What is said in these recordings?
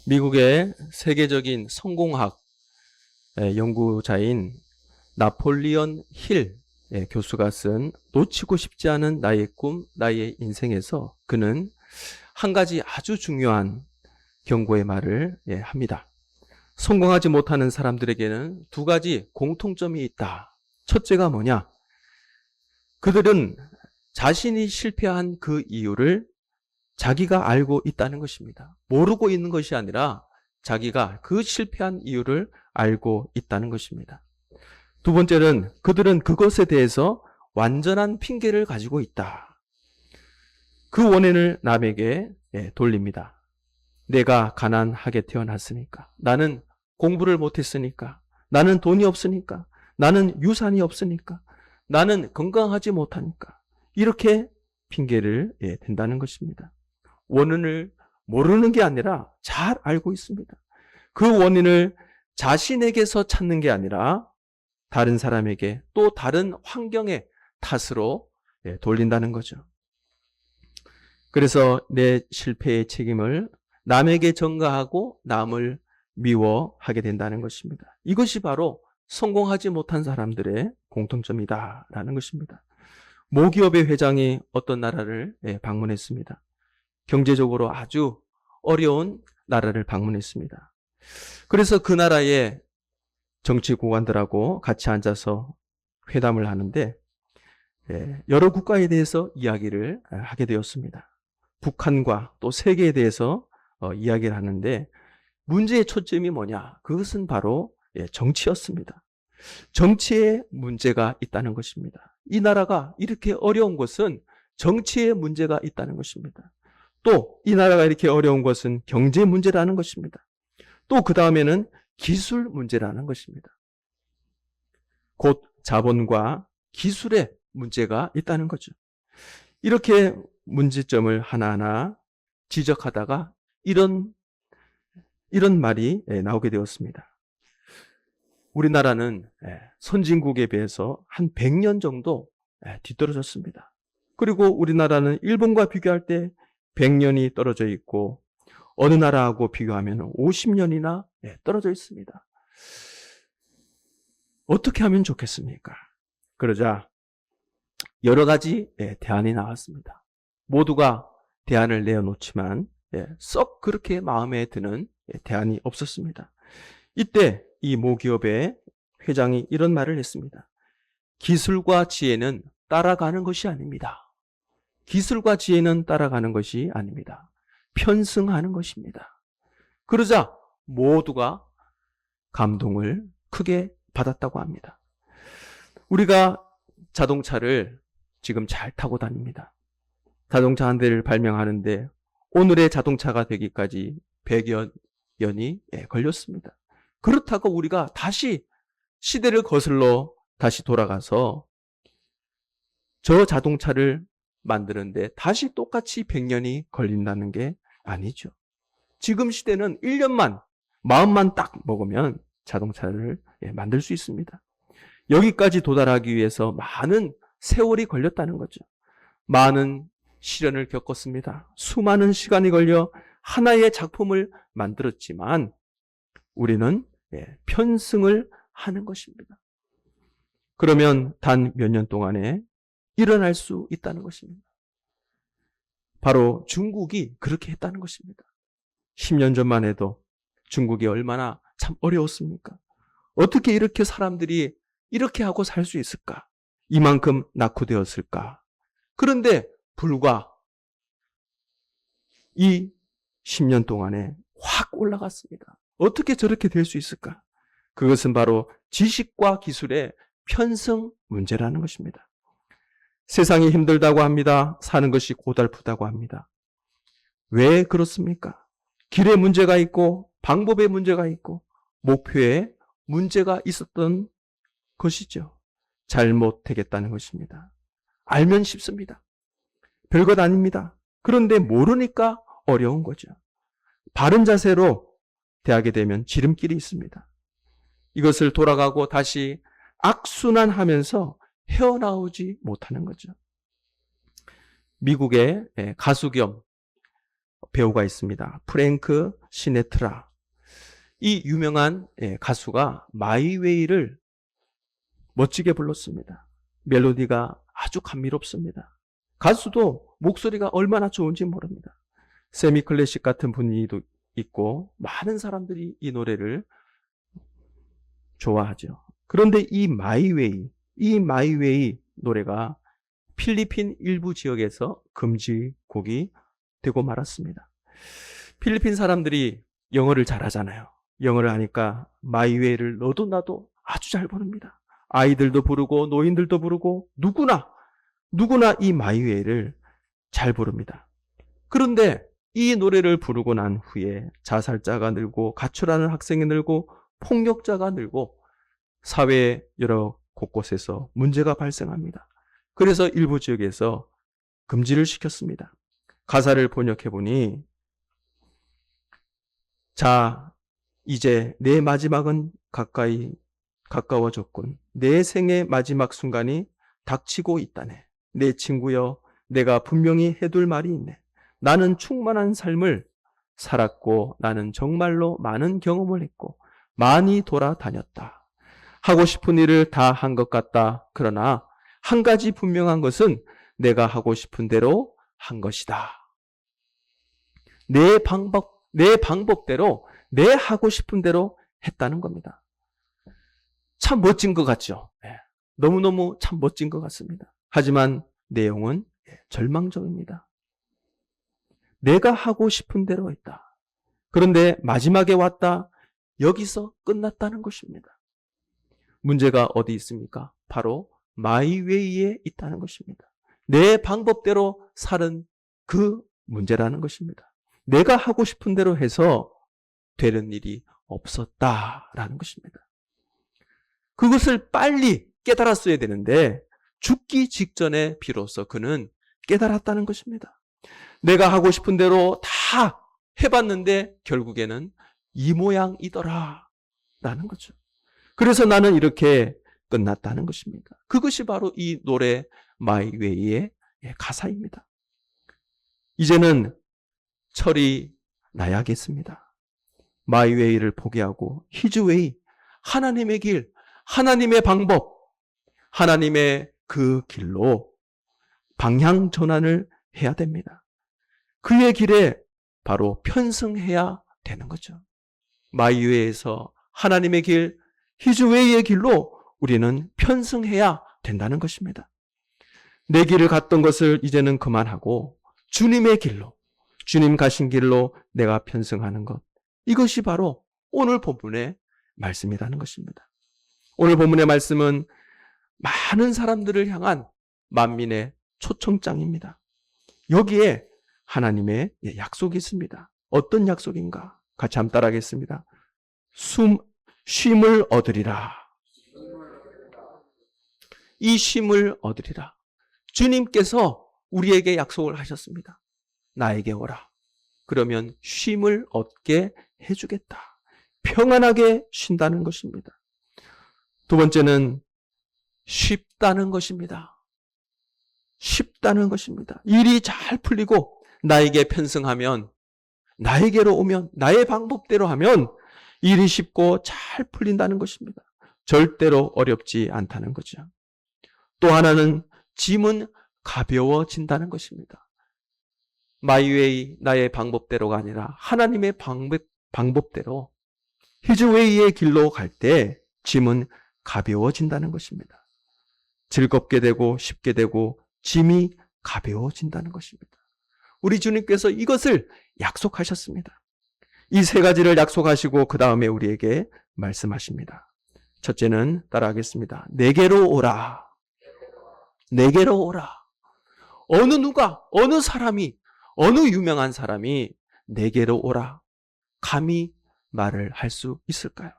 미국의 세계적인 성공학 연구자인 나폴리언 힐 교수가 쓴 놓치고 싶지 않은 나의 꿈, 나의 인생에서 그는 한 가지 아주 중요한 경고의 말을 합니다. 성공하지 못하는 사람들에게는 두 가지 공통점이 있다. 첫째가 뭐냐? 그들은 자신이 실패한 그 이유를 자기가 알고 있다는 것입니다. 모르고 있는 것이 아니라 자기가 그 실패한 이유를 알고 있다는 것입니다. 두 번째는 그들은 그것에 대해서 완전한 핑계를 가지고 있다. 그 원인을 남에게 돌립니다. 내가 가난하게 태어났으니까, 나는 공부를 못했으니까, 나는 돈이 없으니까, 나는 유산이 없으니까, 나는 건강하지 못하니까, 이렇게 핑계를 댄다는 것입니다. 원인을 모르는 게 아니라 잘 알고 있습니다. 그 원인을 자신에게서 찾는 게 아니라 다른 사람에게 또 다른 환경의 탓으로 돌린다는 거죠. 그래서 내 실패의 책임을 남에게 전가하고 남을 미워하게 된다는 것입니다. 이것이 바로 성공하지 못한 사람들의 공통점이다라는 것입니다. 모기업의 회장이 어떤 나라를 방문했습니다. 경제적으로 아주 어려운 나라를 방문했습니다. 그래서 그 나라의 정치 고관들하고 같이 앉아서 회담을 하는데 여러 국가에 대해서 이야기를 하게 되었습니다. 북한과 또 세계에 대해서 이야기를 하는데 문제의 초점이 뭐냐? 그것은 바로 정치였습니다. 정치에 문제가 있다는 것입니다. 이 나라가 이렇게 어려운 것은 정치에 문제가 있다는 것입니다. 또 이 나라가 이렇게 어려운 것은 경제 문제라는 것입니다. 또 그 다음에는 기술 문제라는 것입니다. 곧 자본과 기술에 문제가 있다는 거죠. 이렇게 문제점을 하나하나 지적하다가 이런 말이 나오게 되었습니다. 우리나라는 선진국에 비해서 한 100년 정도 뒤떨어졌습니다. 그리고 우리나라는 일본과 비교할 때 100년이 떨어져 있고 어느 나라하고 비교하면 50년이나 떨어져 있습니다. 어떻게 하면 좋겠습니까? 그러자 여러 가지 대안이 나왔습니다. 모두가 대안을 내어놓지만 썩 그렇게 마음에 드는 대안이 없었습니다. 이때 이 모기업의 회장이 이런 말을 했습니다. 기술과 지혜는 따라가는 것이 아닙니다. 기술과 지혜는 따라가는 것이 아닙니다. 편승하는 것입니다. 그러자 모두가 감동을 크게 받았다고 합니다. 우리가 자동차를 지금 잘 타고 다닙니다. 자동차 한 대를 발명하는데 오늘의 자동차가 되기까지 100여 년이 걸렸습니다. 그렇다고 우리가 다시 시대를 거슬러 다시 돌아가서 저 자동차를 만드는데 다시 똑같이 100년이 걸린다는 게 아니죠. 지금 시대는 1년만, 마음만 딱 먹으면 자동차를 만들 수 있습니다. 여기까지 도달하기 위해서 많은 세월이 걸렸다는 거죠. 많은 시련을 겪었습니다. 수많은 시간이 걸려 하나의 작품을 만들었지만 우리는 편승을 하는 것입니다. 그러면 단 몇 년 동안에 일어날 수 있다는 것입니다. 바로 중국이 그렇게 했다는 것입니다. 10년 전만 해도 중국이 얼마나 참 어려웠습니까? 어떻게 이렇게 사람들이 이렇게 하고 살 수 있을까? 이만큼 낙후되었을까? 그런데 불과 이 10년 동안에 확 올라갔습니다. 어떻게 저렇게 될 수 있을까? 그것은 바로 지식과 기술의 편승 문제라는 것입니다. 세상이 힘들다고 합니다. 사는 것이 고달프다고 합니다. 왜 그렇습니까? 길에 문제가 있고 방법에 문제가 있고 목표에 문제가 있었던 것이죠. 잘못되겠다는 것입니다. 알면 쉽습니다. 별것 아닙니다. 그런데 모르니까 어려운 거죠. 바른 자세로 대하게 되면 지름길이 있습니다. 이것을 돌아가고 다시 악순환하면서 헤어나오지 못하는 거죠. 미국의 가수 겸 배우가 있습니다. 프랭크 시네트라. 이 유명한 가수가 마이웨이를 멋지게 불렀습니다. 멜로디가 아주 감미롭습니다. 가수도 목소리가 얼마나 좋은지 모릅니다. 세미 클래식 같은 분위기도 있고 많은 사람들이 이 노래를 좋아하죠. 그런데 이 마이웨이 노래가 필리핀 일부 지역에서 금지곡이 되고 말았습니다. 필리핀 사람들이 영어를 잘하잖아요. 영어를 하니까 마이웨이를 너도 나도 아주 잘 부릅니다. 아이들도 부르고 노인들도 부르고 누구나 이 마이웨이를 잘 부릅니다. 그런데 이 노래를 부르고 난 후에 자살자가 늘고 가출하는 학생이 늘고 폭력자가 늘고 사회 여러 곳곳에서 문제가 발생합니다. 그래서 일부 지역에서 금지를 시켰습니다. 가사를 번역해 보니, 자, 이제 내 마지막은 가까워졌군. 내 생의 마지막 순간이 닥치고 있다네. 내 친구여, 내가 분명히 해둘 말이 있네. 나는 충만한 삶을 살았고 나는 정말로 많은 경험을 했고 많이 돌아다녔다. 하고 싶은 일을 다 한 것 같다. 그러나 한 가지 분명한 것은 내가 하고 싶은 대로 한 것이다. 내 방법대로 내 하고 싶은 대로 했다는 겁니다. 참 멋진 것 같죠? 너무너무 참 멋진 것 같습니다. 하지만 내용은 절망적입니다. 내가 하고 싶은 대로 했다. 그런데 마지막에 왔다. 여기서 끝났다는 것입니다. 문제가 어디 있습니까? 바로 마이웨이에 있다는 것입니다. 내 방법대로 사는 그 문제라는 것입니다. 내가 하고 싶은 대로 해서 되는 일이 없었다라는 것입니다. 그것을 빨리 깨달았어야 되는데 죽기 직전에 비로소 그는 깨달았다는 것입니다. 내가 하고 싶은 대로 다 해봤는데 결국에는 이 모양이더라 라는 거죠. 그래서 나는 이렇게 끝났다는 것입니다. 그것이 바로 이 노래 마이웨이의 가사입니다. 이제는 철이 나야겠습니다. 마이웨이를 포기하고 히즈웨이, 하나님의 길, 하나님의 방법, 하나님의 그 길로 방향 전환을 해야 됩니다. 그의 길에 바로 편승해야 되는 거죠. 마이웨이에서 하나님의 길, 히즈웨이의 길로 우리는 편승해야 된다는 것입니다. 내 길을 갔던 것을 이제는 그만하고 주님의 길로, 주님 가신 길로 내가 편승하는 것. 이것이 바로 오늘 본문의 말씀이라는 것입니다. 오늘 본문의 말씀은 많은 사람들을 향한 만민의 초청장입니다. 여기에 하나님의 약속이 있습니다. 어떤 약속인가? 같이 한번 따라하겠습니다. 쉼을 얻으리라. 이 쉼을 얻으리라. 주님께서 우리에게 약속을 하셨습니다. 나에게 오라. 그러면 쉼을 얻게 해주겠다. 평안하게 쉰다는 것입니다. 두 번째는 쉽다는 것입니다. 쉽다는 것입니다. 일이 잘 풀리고 나에게 편승하면, 나에게로 오면, 나의 방법대로 하면 일이 쉽고 잘 풀린다는 것입니다. 절대로 어렵지 않다는 거죠. 또 하나는 짐은 가벼워진다는 것입니다. 마이웨이, 나의 방법대로가 아니라 하나님의 방법대로 히즈웨이의 길로 갈 때 짐은 가벼워진다는 것입니다. 즐겁게 되고 쉽게 되고 짐이 가벼워진다는 것입니다. 우리 주님께서 이것을 약속하셨습니다. 이 세 가지를 약속하시고 그 다음에 우리에게 말씀하십니다. 첫째는 따라하겠습니다. 내게로 오라. 내게로 오라. 어느 누가, 어느 사람이, 어느 유명한 사람이 내게로 오라. 감히 말을 할 수 있을까요?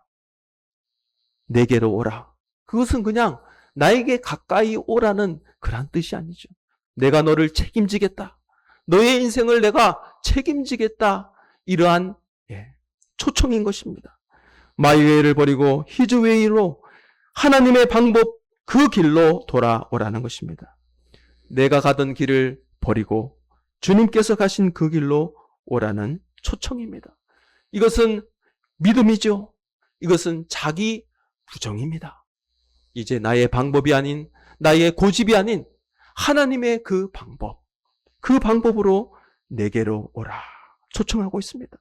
내게로 오라. 그것은 그냥 나에게 가까이 오라는 그런 뜻이 아니죠. 내가 너를 책임지겠다. 너의 인생을 내가 책임지겠다. 이러한 초청인 것입니다. 마이웨이를 버리고 히즈웨이로 하나님의 방법 그 길로 돌아오라는 것입니다. 내가 가던 길을 버리고 주님께서 가신 그 길로 오라는 초청입니다. 이것은 믿음이죠. 이것은 자기 부정입니다. 이제 나의 방법이 아닌, 나의 고집이 아닌 하나님의 그 방법으로 내게로 오라 초청하고 있습니다.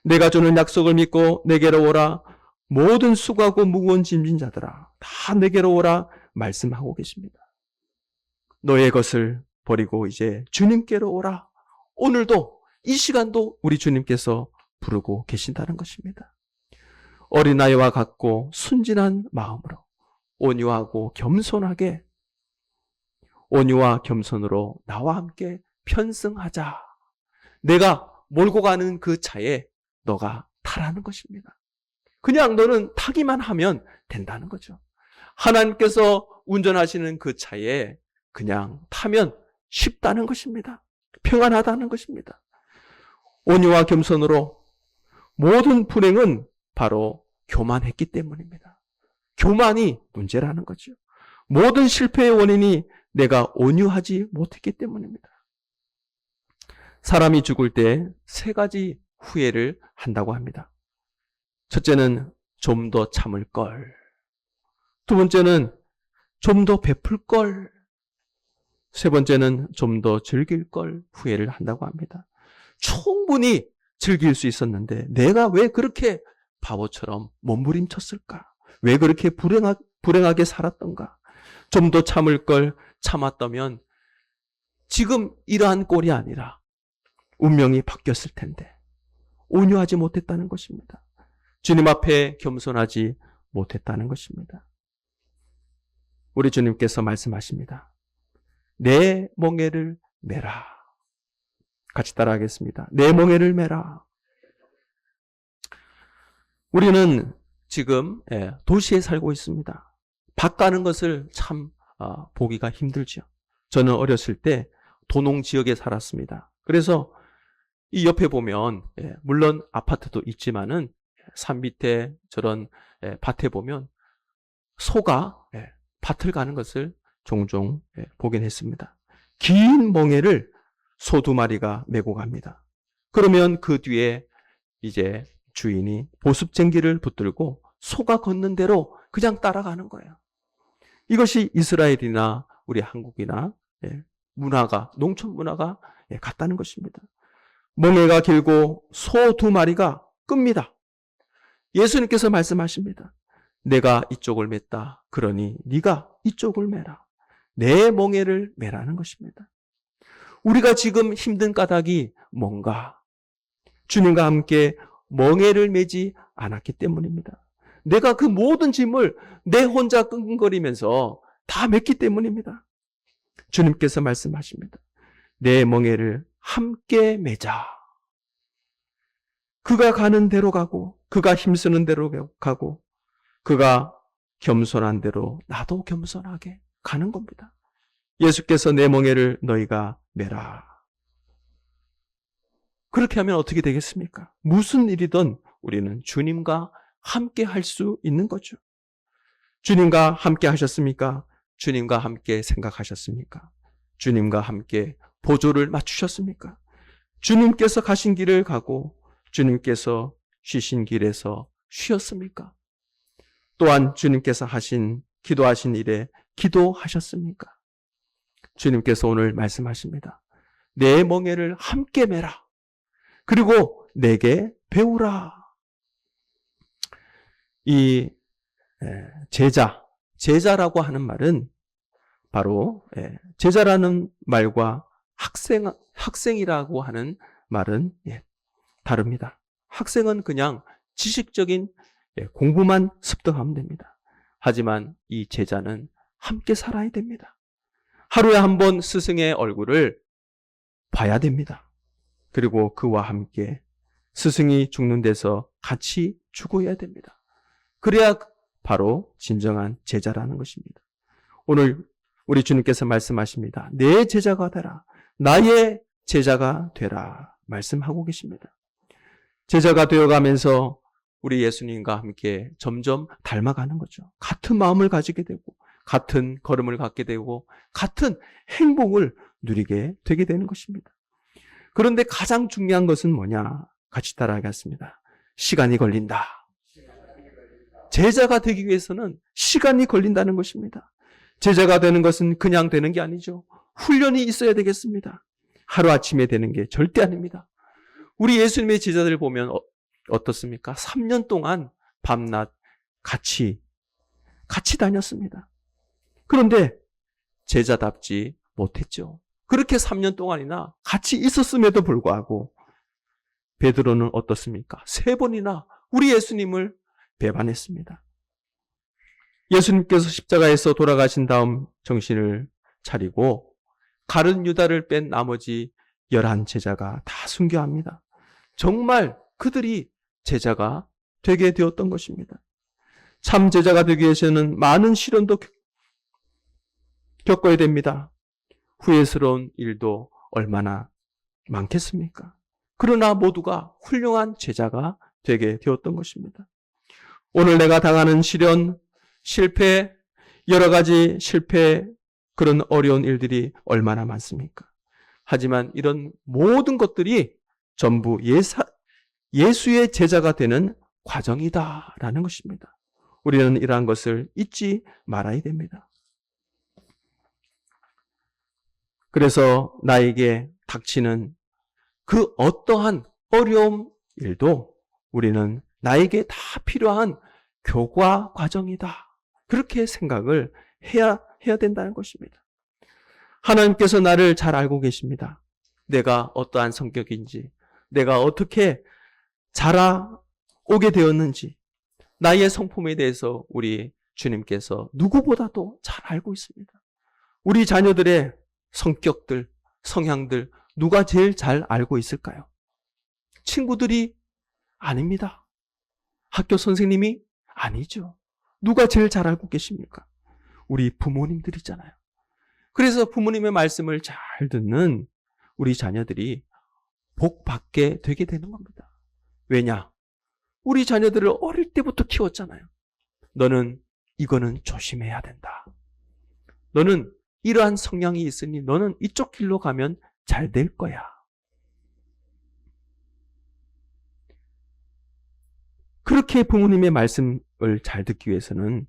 내가 주는 약속을 믿고 내게로 오라. 모든 수고하고 무거운 짐진 자들아 다 내게로 오라 말씀하고 계십니다. 너의 것을 버리고 이제 주님께로 오라. 오늘도 이 시간도 우리 주님께서 부르고 계신다는 것입니다. 어린아이와 같고 순진한 마음으로 온유하고 겸손하게, 온유와 겸손으로 나와 함께 편승하자. 내가 몰고 가는 그 차에 너가 타라는 것입니다. 그냥 너는 타기만 하면 된다는 거죠. 하나님께서 운전하시는 그 차에 그냥 타면 쉽다는 것입니다. 평안하다는 것입니다. 온유와 겸손으로 모든 불행은 바로 교만했기 때문입니다. 교만이 문제라는 거죠. 모든 실패의 원인이 내가 온유하지 못했기 때문입니다. 사람이 죽을 때 3가지 후회를 한다고 합니다. 첫째는 좀 더 참을 걸. 두 번째는 좀 더 베풀 걸. 세 번째는 좀 더 즐길 걸 후회를 한다고 합니다. 충분히 즐길 수 있었는데 내가 왜 그렇게 바보처럼 몸부림쳤을까? 왜 그렇게 불행하게 살았던가? 좀 더 참을 걸 참았다면 지금 이러한 꼴이 아니라 운명이 바뀌었을 텐데 온유하지 못했다는 것입니다. 주님 앞에 겸손하지 못했다는 것입니다. 우리 주님께서 말씀하십니다. 내 멍에를 메라. 같이 따라하겠습니다. 내 멍에를 메라. 우리는 지금 도시에 살고 있습니다. 밭 가는 것을 참 보기가 힘들죠. 저는 어렸을 때 도농 지역에 살았습니다. 그래서 이 옆에 보면 물론 아파트도 있지만은 산 밑에 저런 밭에 보면 소가 밭을 가는 것을 종종 보긴 했습니다. 긴 멍에를 소 2마리가 메고 갑니다. 그러면 그 뒤에 이제 주인이 보습쟁기를 붙들고 소가 걷는 대로 그냥 따라가는 거예요. 이것이 이스라엘이나 우리 한국이나 문화가, 농촌 문화가 같다는 것입니다. 멍에가 길고 소 2마리가 끕니다. 예수님께서 말씀하십니다. 내가 이쪽을 맸다. 그러니 네가 이쪽을 매라. 내 멍에를 매라는 것입니다. 우리가 지금 힘든 까닭이 뭔가? 주님과 함께 멍에를 매지 않았기 때문입니다. 내가 그 모든 짐을 내 혼자 끙끙거리면서 다 맸기 때문입니다. 주님께서 말씀하십니다. 내 멍에를 함께 매자. 그가 가는 대로 가고, 그가 힘쓰는 대로 가고, 그가 겸손한 대로 나도 겸손하게 가는 겁니다. 예수께서 내 멍에를 너희가 매라. 그렇게 하면 어떻게 되겠습니까? 무슨 일이든 우리는 주님과 함께 할 수 있는 거죠. 주님과 함께 하셨습니까? 주님과 함께 생각하셨습니까? 주님과 함께 보조를 맞추셨습니까? 주님께서 가신 길을 가고 주님께서 쉬신 길에서 쉬었습니까? 또한 주님께서 하신 기도하신 일에 기도하셨습니까? 주님께서 오늘 말씀하십니다. 내 멍에를 함께 매라. 그리고 내게 배우라. 이 제자라고 하는 말은 바로 제자라는 말과 학생이라고 하는 말은 다릅니다. 학생은 그냥 지식적인 공부만 습득하면 됩니다. 하지만 이 제자는 함께 살아야 됩니다. 하루에 한 번 스승의 얼굴을 봐야 됩니다. 그리고 그와 함께 스승이 죽는 데서 같이 죽어야 됩니다. 그래야 바로 진정한 제자라는 것입니다. 오늘 우리 주님께서 말씀하십니다. 내 제자가 되라. 나의 제자가 되라. 말씀하고 계십니다. 제자가 되어가면서 우리 예수님과 함께 점점 닮아가는 거죠. 같은 마음을 가지게 되고 같은 걸음을 갖게 되고 같은 행복을 누리게 되게 되는 것입니다. 그런데 가장 중요한 것은 뭐냐? 같이 따라하겠습니다. 시간이 걸린다. 제자가 되기 위해서는 시간이 걸린다는 것입니다. 제자가 되는 것은 그냥 되는 게 아니죠. 훈련이 있어야 되겠습니다. 하루아침에 되는 게 절대 아닙니다. 우리 예수님의 제자들 보면 어떻습니까? 3년 동안 밤낮 같이 다녔습니다. 그런데 제자답지 못했죠. 그렇게 3년 동안이나 같이 있었음에도 불구하고 베드로는 어떻습니까? 3번이나 우리 예수님을 배반했습니다. 예수님께서 십자가에서 돌아가신 다음 정신을 차리고 가룟 유다를 뺀 나머지 11제자가 다 순교합니다. 정말 그들이 제자가 되게 되었던 것입니다. 참 제자가 되기 위해서는 많은 시련도 겪어야 됩니다. 후회스러운 일도 얼마나 많겠습니까? 그러나 모두가 훌륭한 제자가 되게 되었던 것입니다. 오늘 내가 당하는 시련, 실패, 여러 가지 실패, 그런 어려운 일들이 얼마나 많습니까? 하지만 이런 모든 것들이 전부 예수의 제자가 되는 과정이다라는 것입니다. 우리는 이러한 것을 잊지 말아야 됩니다. 그래서 나에게 닥치는 그 어떠한 어려움 일도 우리는 나에게 다 필요한 교과 과정이다. 그렇게 생각을 해야 된다는 것입니다. 하나님께서 나를 잘 알고 계십니다. 내가 어떠한 성격인지, 내가 어떻게 자라오게 되었는지, 나의 성품에 대해서 우리 주님께서 누구보다도 잘 알고 있습니다. 우리 자녀들의 성격들, 성향들 누가 제일 잘 알고 있을까요? 친구들이 아닙니다. 학교 선생님이 아니죠. 누가 제일 잘 알고 계십니까? 우리 부모님들이잖아요. 그래서 부모님의 말씀을 잘 듣는 우리 자녀들이 복 받게 되게 되는 겁니다. 왜냐? 우리 자녀들을 어릴 때부터 키웠잖아요. 너는 이거는 조심해야 된다. 너는 이러한 성향이 있으니 너는 이쪽 길로 가면 잘 될 거야. 그렇게 부모님의 말씀을 잘 듣기 위해서는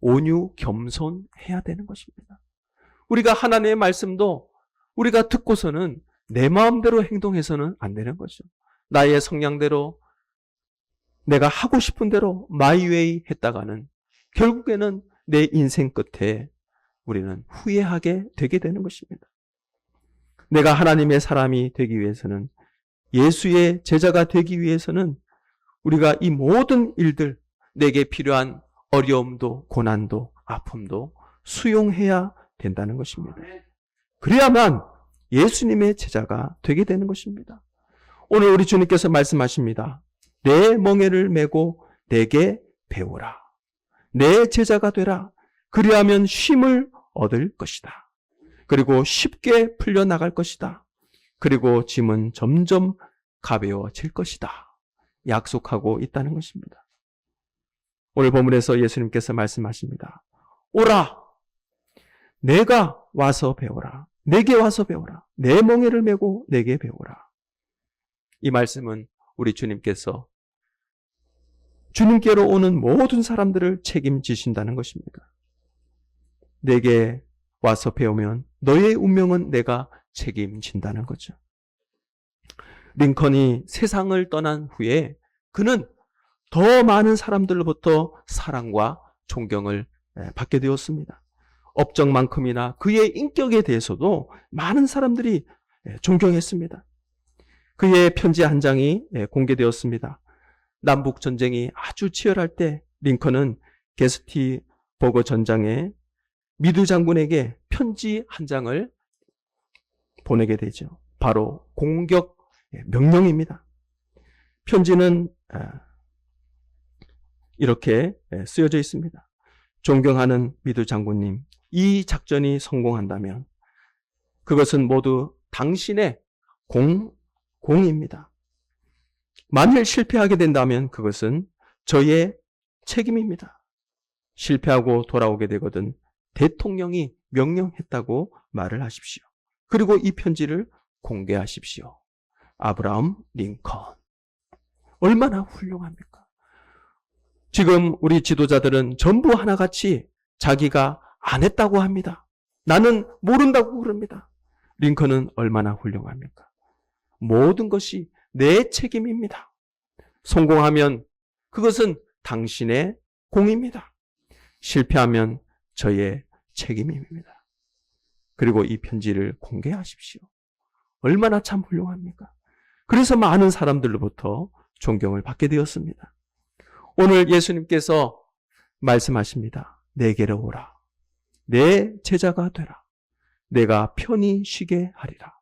온유, 겸손해야 되는 것입니다. 우리가 하나님의 말씀도 우리가 듣고서는 내 마음대로 행동해서는 안 되는 거죠. 나의 성향대로 내가 하고 싶은 대로 마이웨이 했다가는 결국에는 내 인생 끝에 우리는 후회하게 되게 되는 것입니다. 내가 하나님의 사람이 되기 위해서는, 예수의 제자가 되기 위해서는 우리가 이 모든 일들, 내게 필요한 어려움도 고난도 아픔도 수용해야 된다는 것입니다. 그래야만 예수님의 제자가 되게 되는 것입니다. 오늘 우리 주님께서 말씀하십니다. 내 멍에를 메고 내게 배우라. 내 제자가 되라. 그리하면 쉼을 얻을 것이다. 그리고 쉽게 풀려나갈 것이다. 그리고 짐은 점점 가벼워질 것이다. 약속하고 있다는 것입니다. 오늘 본문에서 예수님께서 말씀하십니다. 오라. 내가 와서 배우라. 내게 와서 배우라. 내 멍에를 메고 내게 배우라. 이 말씀은 우리 주님께서 주님께로 오는 모든 사람들을 책임지신다는 것입니다. 내게 와서 배우면 너의 운명은 내가 책임진다는 거죠. 링컨이 세상을 떠난 후에 그는 더 많은 사람들로부터 사랑과 존경을 받게 되었습니다. 업적만큼이나 그의 인격에 대해서도 많은 사람들이 존경했습니다. 그의 편지 한 장이 공개되었습니다. 남북 전쟁이 아주 치열할 때 링컨은 게스티버그 전장에 미드 장군에게 편지 한 장을 보내게 되죠. 바로 공격 명령입니다. 편지는 이렇게 쓰여져 있습니다. 존경하는 미드 장군님, 이 작전이 성공한다면 그것은 모두 당신의 공입니다. 만일 실패하게 된다면 그것은 저의 책임입니다. 실패하고 돌아오게 되거든 대통령이 명령했다고 말을 하십시오. 그리고 이 편지를 공개하십시오. 아브라함 링컨. 얼마나 훌륭합니까? 지금 우리 지도자들은 전부 하나같이 자기가 안 했다고 합니다. 나는 모른다고 그럽니다. 링컨은 얼마나 훌륭합니까? 모든 것이 내 책임입니다. 성공하면 그것은 당신의 공입니다. 실패하면 저의 책임입니다. 그리고 이 편지를 공개하십시오. 얼마나 참 훌륭합니까? 그래서 많은 사람들로부터 존경을 받게 되었습니다. 오늘 예수님께서 말씀하십니다. 내게로 오라. 내 제자가 되라. 내가 편히 쉬게 하리라.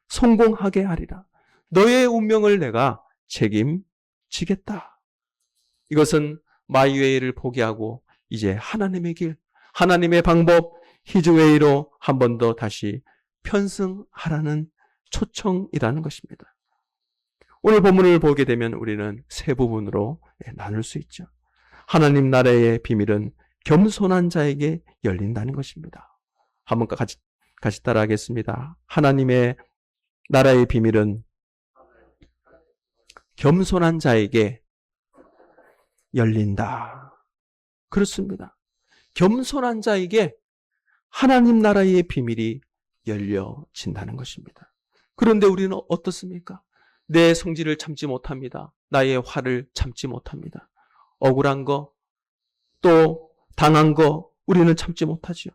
성공하게 하리라. 너의 운명을 내가 책임지겠다. 이것은 마이웨이를 포기하고 이제 하나님의 길, 하나님의 방법, 히즈웨이로 한 번 더 다시 편승하라는 초청이라는 것입니다. 오늘 본문을 보게 되면 우리는 세 부분으로 나눌 수 있죠. 하나님 나라의 비밀은 겸손한 자에게 열린다는 것입니다. 한번 같이 따라하겠습니다. 하나님의 나라의 비밀은 겸손한 자에게 열린다. 그렇습니다. 겸손한 자에게 하나님 나라의 비밀이 열려진다는 것입니다. 그런데 우리는 어떻습니까? 내 성질을 참지 못합니다. 나의 화를 참지 못합니다. 억울한 거, 또 당한 거 우리는 참지 못하죠.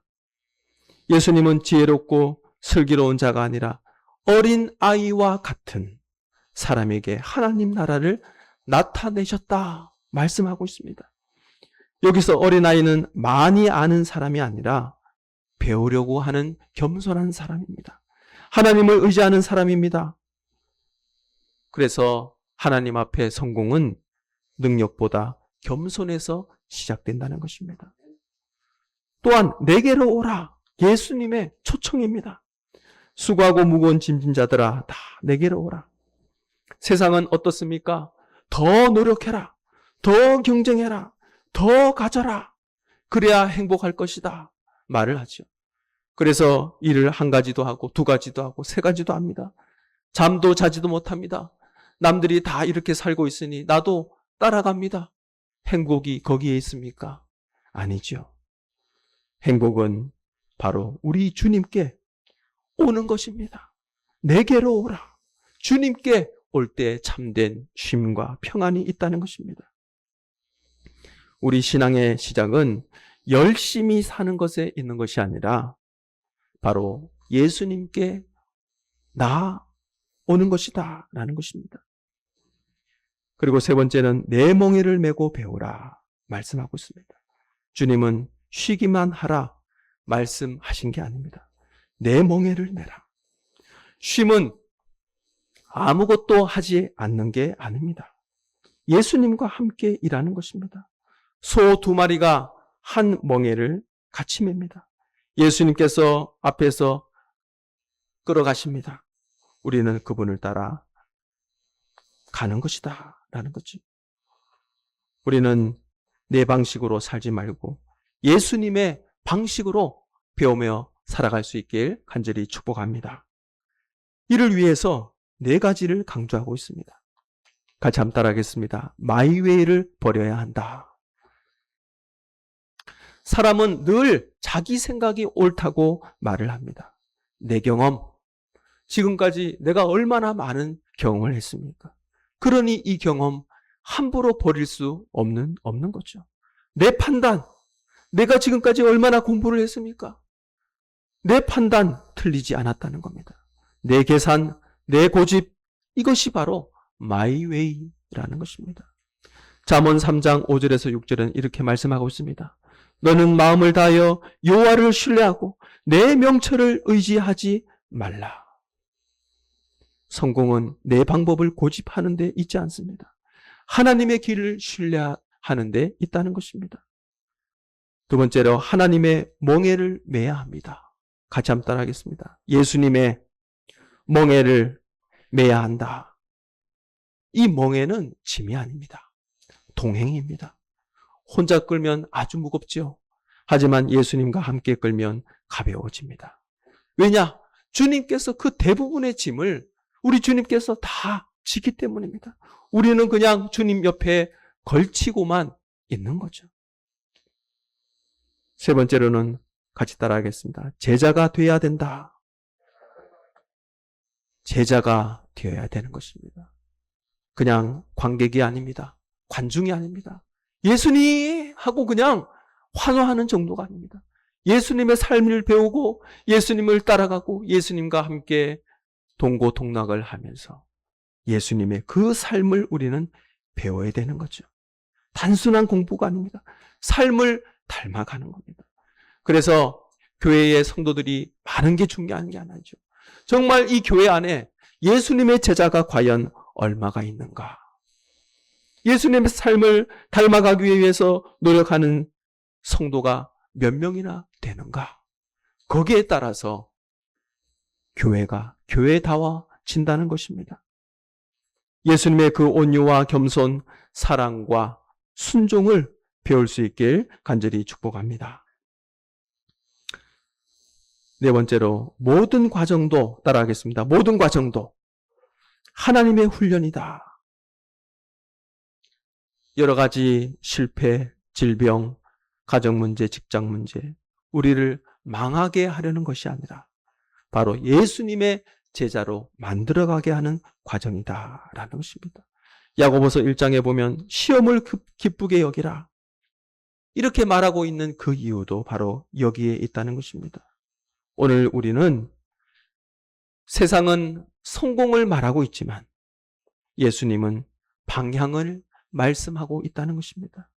예수님은 지혜롭고 슬기로운 자가 아니라 어린 아이와 같은 사람에게 하나님 나라를 나타내셨다 말씀하고 있습니다. 여기서 어린아이는 많이 아는 사람이 아니라 배우려고 하는 겸손한 사람입니다. 하나님을 의지하는 사람입니다. 그래서 하나님 앞에 성공은 능력보다 겸손에서 시작된다는 것입니다. 또한 내게로 오라. 예수님의 초청입니다. 수고하고 무거운 짐진 자들아 다 내게로 오라. 세상은 어떻습니까? 더 노력해라. 더 경쟁해라. 더 가져라. 그래야 행복할 것이다. 말을 하죠. 그래서 일을 한 가지도 하고 두 가지도 하고 세 가지도 합니다. 잠도 자지도 못합니다. 남들이 다 이렇게 살고 있으니 나도 따라갑니다. 행복이 거기에 있습니까? 아니죠. 행복은 바로 우리 주님께 오는 것입니다. 내게로 오라. 주님께 올 때 참된 쉼과 평안이 있다는 것입니다. 우리 신앙의 시작은 열심히 사는 것에 있는 것이 아니라 바로 예수님께 나오는 것이다 라는 것입니다. 그리고 세 번째는 내 멍에를 메고 배우라 말씀하고 있습니다. 주님은 쉬기만 하라 말씀하신 게 아닙니다. 내 멍에를 메라. 쉼은 아무것도 하지 않는 게 아닙니다. 예수님과 함께 일하는 것입니다. 소 2마리가 한 멍에를 같이 맵니다. 예수님께서 앞에서 끌어가십니다. 우리는 그분을 따라 가는 것이다 라는 거죠. 우리는 내 방식으로 살지 말고 예수님의 방식으로 배우며 살아갈 수 있길 간절히 축복합니다. 이를 위해서 4가지를 강조하고 있습니다. 같이 한번 따라하겠습니다. 마이웨이를 버려야 한다. 사람은 늘 자기 생각이 옳다고 말을 합니다. 내 경험, 지금까지 내가 얼마나 많은 경험을 했습니까? 그러니 이 경험 함부로 버릴 수 없는 거죠. 내 판단, 내가 지금까지 얼마나 공부를 했습니까? 내 판단 틀리지 않았다는 겁니다. 내 계산, 내 고집, 이것이 바로 마이웨이라는 것입니다. 잠언 3장 5절에서 6절은 이렇게 말씀하고 있습니다. 너는 마음을 다하여 여호와를 신뢰하고 내 명철을 의지하지 말라. 성공은 내 방법을 고집하는 데 있지 않습니다. 하나님의 길을 신뢰하는 데 있다는 것입니다. 두 번째로 하나님의 멍에를 매야 합니다. 같이 한번 따라하겠습니다. 예수님의 멍에를 매야 한다. 이 멍에는 짐이 아닙니다. 동행입니다. 혼자 끌면 아주 무겁죠. 하지만 예수님과 함께 끌면 가벼워집니다. 왜냐? 주님께서 그 대부분의 짐을 우리 주님께서 다 지기 때문입니다. 우리는 그냥 주님 옆에 걸치고만 있는 거죠. 세 번째로는 같이 따라하겠습니다. 제자가 되어야 된다. 제자가 되어야 되는 것입니다. 그냥 관객이 아닙니다. 관중이 아닙니다. 예수님 하고 그냥 환호하는 정도가 아닙니다. 예수님의 삶을 배우고 예수님을 따라가고 예수님과 함께 동고동락을 하면서 예수님의 그 삶을 우리는 배워야 되는 거죠. 단순한 공부가 아닙니다. 삶을 닮아가는 겁니다. 그래서 교회의 성도들이 많은 게 중요한 게 아니죠. 정말 이 교회 안에 예수님의 제자가 과연 얼마가 있는가? 예수님의 삶을 닮아가기 위해서 노력하는 성도가 몇 명이나 되는가? 거기에 따라서 교회가 교회다워진다는 것입니다. 예수님의 그 온유와 겸손, 사랑과 순종을 배울 수 있길 간절히 축복합니다. 네 번째로 모든 과정도 따라하겠습니다. 모든 과정도 하나님의 훈련이다. 여러 가지 실패, 질병, 가정 문제, 직장 문제, 우리를 망하게 하려는 것이 아니라 바로 예수님의 제자로 만들어가게 하는 과정이다라는 것입니다. 야고보서 1장에 보면 시험을 기쁘게 여기라. 이렇게 말하고 있는 그 이유도 바로 여기에 있다는 것입니다. 오늘 우리는 세상은 성공을 말하고 있지만 예수님은 방향을 말씀하고 있다는 것입니다.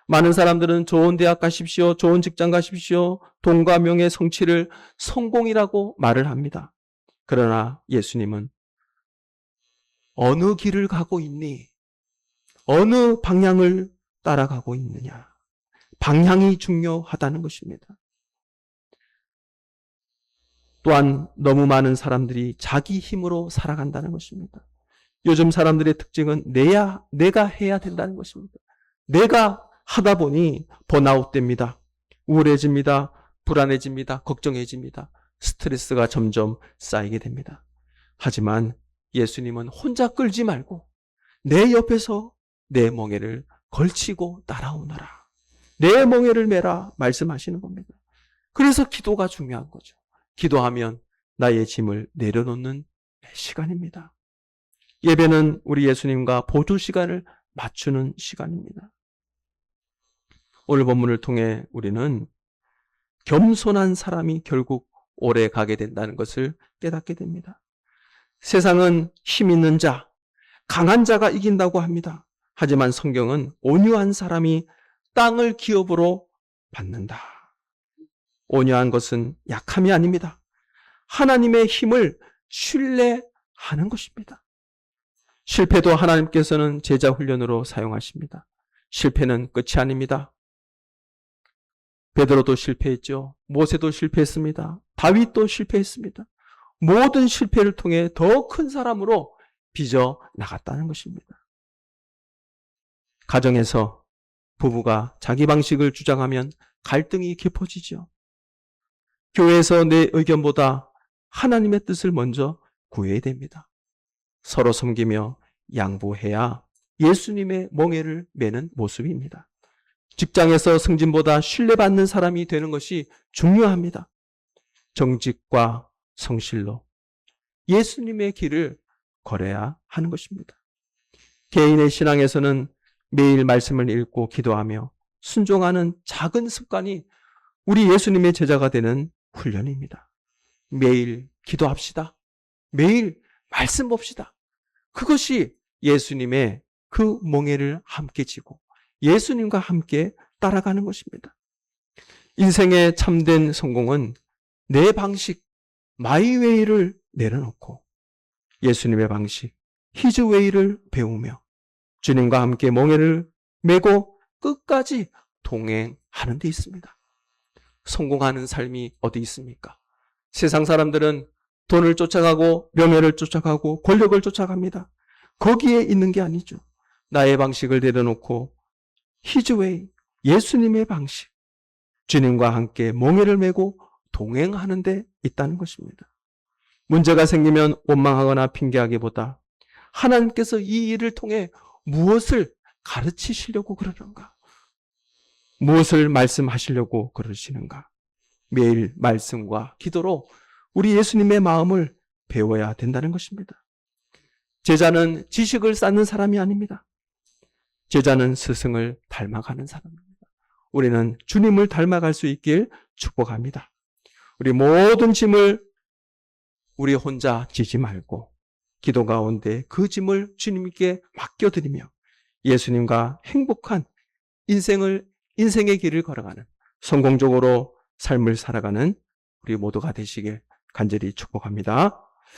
많은 사람들은 좋은 대학 가십시오, 좋은 직장 가십시오, 돈과 명예, 성취를 성공이라고 말을 합니다. 그러나 예수님은 어느 길을 가고 있니? 어느 방향을 따라가고 있느냐? 방향이 중요하다는 것입니다. 또한 너무 많은 사람들이 자기 힘으로 살아간다는 것입니다. 요즘 사람들의 특징은 내가 해야 된다는 것입니다. 내가 하다 보니 번아웃 됩니다. 우울해집니다. 불안해집니다. 걱정해집니다. 스트레스가 점점 쌓이게 됩니다. 하지만 예수님은 혼자 끌지 말고 내 옆에서 내 멍에를 걸치고 따라오너라. 내 멍에를 메라 말씀하시는 겁니다. 그래서 기도가 중요한 거죠. 기도하면 나의 짐을 내려놓는 시간입니다. 예배는 우리 예수님과 보조 시간을 맞추는 시간입니다. 오늘 본문을 통해 우리는 겸손한 사람이 결국 오래 가게 된다는 것을 깨닫게 됩니다. 세상은 힘 있는 자, 강한 자가 이긴다고 합니다. 하지만 성경은 온유한 사람이 땅을 기업으로 받는다. 온유한 것은 약함이 아닙니다. 하나님의 힘을 신뢰하는 것입니다. 실패도 하나님께서는 제자 훈련으로 사용하십니다. 실패는 끝이 아닙니다. 베드로도 실패했죠. 모세도 실패했습니다. 다윗도 실패했습니다. 모든 실패를 통해 더 큰 사람으로 빚어 나갔다는 것입니다. 가정에서 부부가 자기 방식을 주장하면 갈등이 깊어지죠. 교회에서 내 의견보다 하나님의 뜻을 먼저 구해야 됩니다. 서로 섬기며 양보해야 예수님의 멍에를 매는 모습입니다. 직장에서 승진보다 신뢰받는 사람이 되는 것이 중요합니다. 정직과 성실로 예수님의 길을 걸어야 하는 것입니다. 개인의 신앙에서는 매일 말씀을 읽고 기도하며 순종하는 작은 습관이 우리 예수님의 제자가 되는 훈련입니다. 매일 기도합시다. 매일 말씀 봅시다. 그것이 예수님의 그 멍에를 함께 지고 예수님과 함께 따라가는 것입니다. 인생의 참된 성공은 내 방식, 마이웨이를 내려놓고 예수님의 방식, 히즈웨이를 배우며 주님과 함께 멍에를 메고 끝까지 동행하는 데 있습니다. 성공하는 삶이 어디 있습니까? 세상 사람들은 돈을 쫓아가고 명예를 쫓아가고 권력을 쫓아갑니다. 거기에 있는 게 아니죠. 나의 방식을 내려놓고 히즈웨이, 예수님의 방식, 주님과 함께 멍에를 메고 동행하는 데 있다는 것입니다. 문제가 생기면 원망하거나 핑계하기보다 하나님께서 이 일을 통해 무엇을 가르치시려고 그러는가? 무엇을 말씀하시려고 그러시는가? 매일 말씀과 기도로 우리 예수님의 마음을 배워야 된다는 것입니다. 제자는 지식을 쌓는 사람이 아닙니다. 제자는 스승을 닮아가는 사람입니다. 우리는 주님을 닮아갈 수 있길 축복합니다. 우리 모든 짐을 우리 혼자 지지 말고 기도 가운데 그 짐을 주님께 맡겨드리며 예수님과 행복한 인생의 길을 걸어가는 성공적으로 삶을 살아가는 우리 모두가 되시길 간절히 축복합니다.